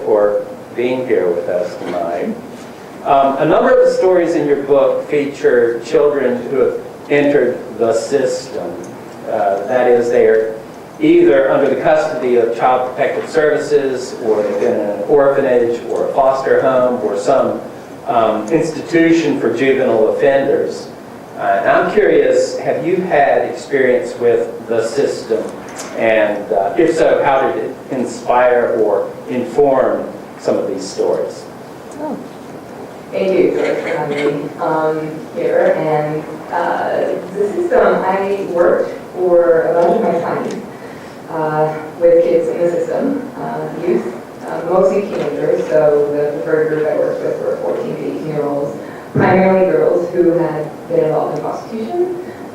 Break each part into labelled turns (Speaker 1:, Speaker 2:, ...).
Speaker 1: for being here with us tonight. A number of the stories in your book feature children who have entered the system. That is, they are either under the custody of Child Protective Services, or they've been in an orphanage or a foster home or some institution for juvenile offenders. And I'm curious, have you had experience with the system? And if so, how did it inspire or inform some of these stories?
Speaker 2: Thank you, George, for having me here. And the system, I worked for a bunch of my time with kids in the system, youth, mostly teenagers. So the preferred group I worked with were 14 to 18-year-olds, primarily girls who had been involved in prostitution,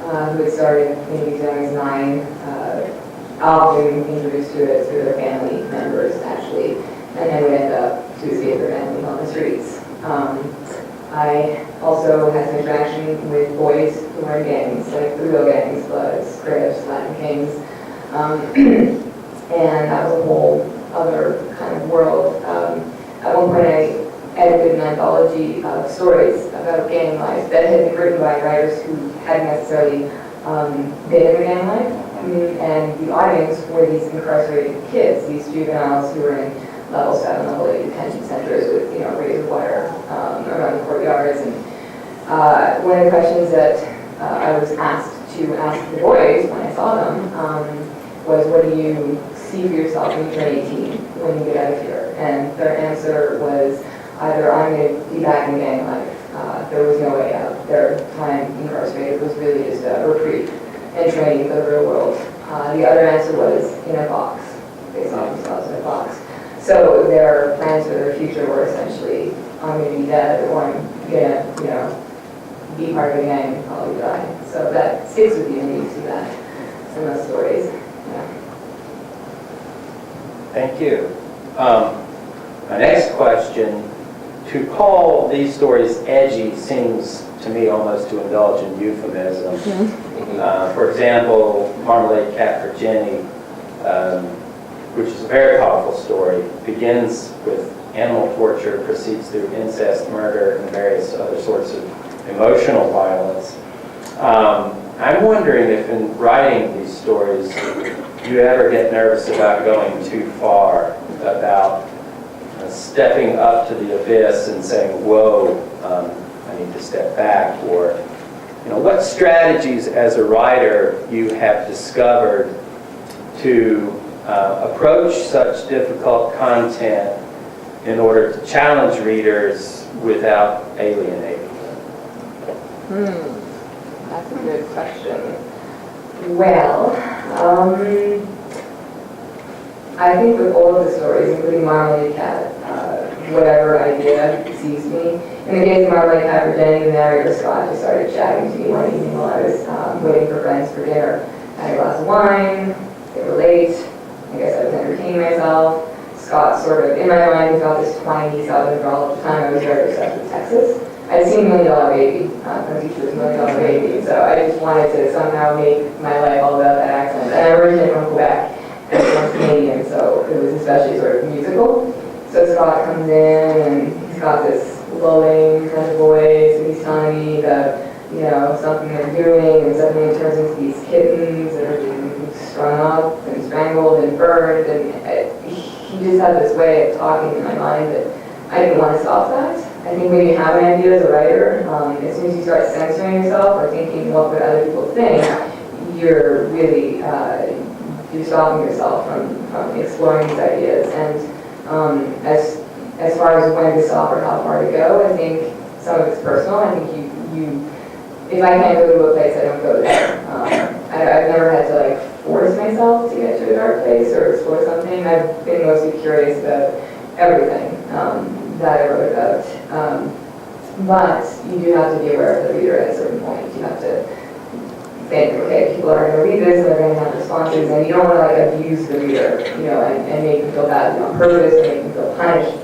Speaker 2: who had started maybe as young as 9, often introduced to it through their family members, actually, and then would end up to escape their families on the streets. I also had some interaction with boys who were in gangs, like the real gangs, Bloods, Crips, Latin Kings, and that was a whole other kind of world. At one point I edited an anthology of stories about gang life that had been written by writers who hadn't necessarily been in the gang life, and the audience were these incarcerated kids, these juveniles who were in level 7, level 8 detention centers with, razor wire around the courtyards. And one of the questions that I was asked to ask the boys when I saw them was, what do you see for yourself when you turn 18, when you get out of here? And their answer was either I'm going to be back in gang life. There was no way out. Their time incarcerated was really just a reprieve and training for the real world. The other answer was in a box. They saw themselves in a box. So their plans for their future were essentially, I'm going to be dead, or I'm going to, be part of a gang and probably die. So that sticks with you when you see that in those stories. Yeah.
Speaker 1: Thank you. My next question, to call these stories edgy seems to me almost to indulge in euphemism. For example, Marmalade Cat for Jenny, which is a very powerful story, begins with animal torture, proceeds through incest, murder, and various other sorts of emotional violence. I'm wondering if in writing these stories, you ever get nervous about going too far, about stepping up to the abyss and saying, whoa, I need to step back, or what strategies as a writer you have discovered to approach such difficult content in order to challenge readers without alienating them?
Speaker 2: That's a good question. Well, I think with all of the stories, including Marmalade Cat, whatever idea seized me. In the case of Marmalade Cat for Jenny, the narrator Scott just started chatting to me one evening while I was waiting for friends for dinner. I had a glass of wine, they were late, I guess I was entertaining myself. Scott sort of, in my mind, felt this twingy southern drawl. At the time I was very obsessed with Texas. I'd seen $1 Million Baby, from Teacher's $1 Million Baby, so I just wanted to somehow make my life all about that accent. And I'm originally from Quebec, and I'm Canadian, so it was especially sort of musical. So Scott comes in, and he's got this lulling kind of voice, and he's telling me about, something they're doing, and suddenly it turns into these kittens that are being strung up and strangled and burned, and he just had this way of talking in my mind that I didn't want to stop that. I think when you have an idea as a writer, as soon as you start censoring yourself or thinking what would other people think, you're really you're stopping yourself from exploring these ideas. And as far as when to stop or how far to go, I think some of it's personal. I think you if I can't go to a place, I don't go there. I've never had to force myself to get to a dark place or explore something. I've been mostly curious about everything that I wrote about. But you do have to be aware of the reader at a certain point. You have to think, okay, people are going to read this and they're going to have responses, and you don't want to abuse the reader, and make them feel bad on purpose and make them feel punished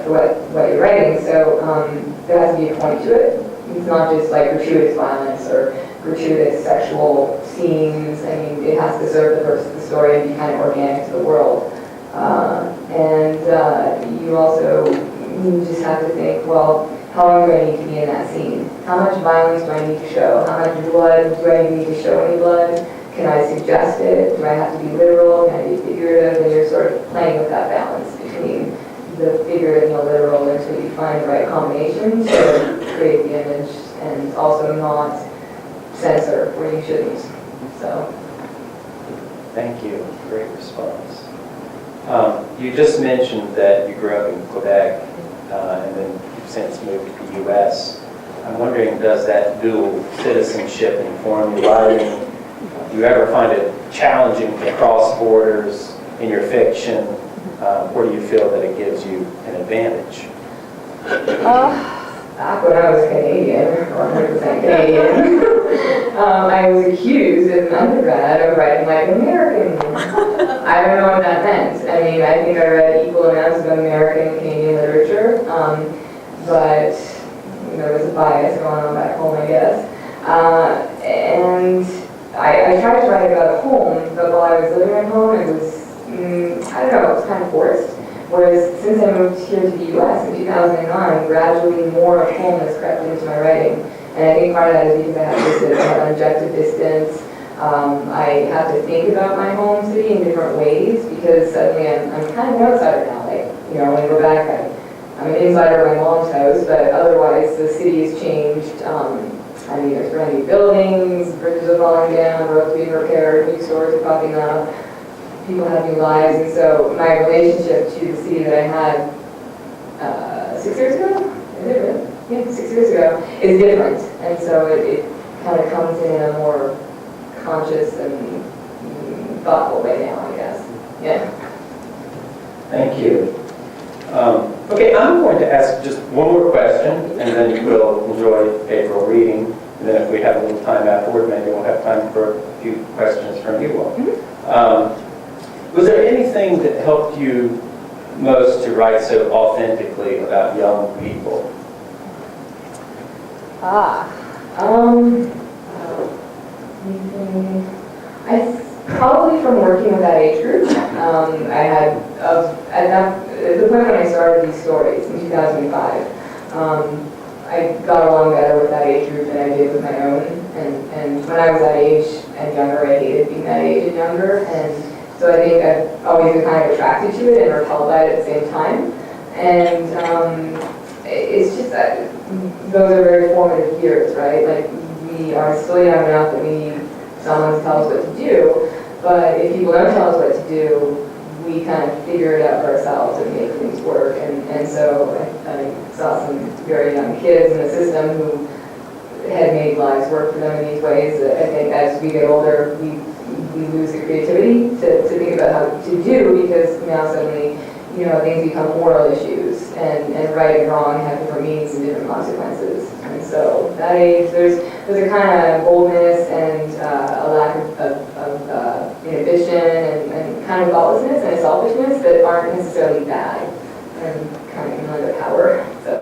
Speaker 2: for what you're writing. So there has to be a point to it. It's not just gratuitous violence or gratuitous sexual scenes. I mean, it has to serve the purpose of the story and be kind of organic to the world. You also, you just have to think, well, how long do I need to be in that scene? How much violence do I need to show? How much blood do I need to show any blood? Can I suggest it? Do I have to be literal? Can I be figurative? And you're sort of playing with that balance between the figurative and the literal until you find the right combination to create the image and also not censor where you shouldn't. So.
Speaker 1: Thank you. Great response. You just mentioned that you grew up in Quebec and then you've since moved to the U.S. I'm wondering, does that dual citizenship inform your writing? Do you ever find it challenging to cross borders in your fiction? Or do you feel that it gives you an advantage?
Speaker 2: Back when I was Canadian, or 100% Canadian, I was accused as an undergrad of writing like an American. I don't know what that meant. I mean, I think I read equal amounts of American and Canadian literature, but there was a bias going on back home, I guess. And I tried to write about home, but while I was living at home, it was, I don't know, it was kind of forced. Whereas since I moved here to the U.S. in 2009, gradually more of home has crept into my writing. And I think part of that is because I have this an objective distance. I have to think about my home city in different ways because suddenly I'm kind of an outsider now. Like, you know, when I go back, I'm an insider of my mom's house, but otherwise the city has changed. I mean, there's brand new buildings, bridges are falling down, roads being repaired, new stores are popping up. People have new lives, and so my relationship to the city that I had 6 years ago, is it really? Yeah, 6 years ago, is different, and so it kind of comes in a more conscious and thoughtful way now, I guess. Yeah.
Speaker 1: Thank you. Okay, I'm going to ask just one more question, and then we'll enjoy April reading, and then if we have a little time afterward, maybe we'll have time for a few questions from you all.
Speaker 2: Mm-hmm.
Speaker 1: Was there anything that helped you most to write so authentically about young people?
Speaker 2: Probably from working with that age group. I had, at the point when I started these stories in 2005, I got along better with that age group than I did with my own. And when I was that age and younger, I hated being that age and younger. And so I think I've always been kind of attracted to it and repelled by it at the same time. And it's just that those are very formative years, right? Like, we are still young enough that we need someone to tell us what to do. But if people don't tell us what to do, we kind of figure it out for ourselves and make things work. And so I saw some very young kids in the system who had made lives work for them in these ways. I think as we get older, we lose the creativity to think about how to do, because now suddenly, you know, things become moral issues, and right and wrong have different meanings and different consequences. And so that age, there's a kind of boldness and a lack of inhibition and kind of thoughtlessness and selfishness that aren't necessarily bad and kind of can lend a power. So.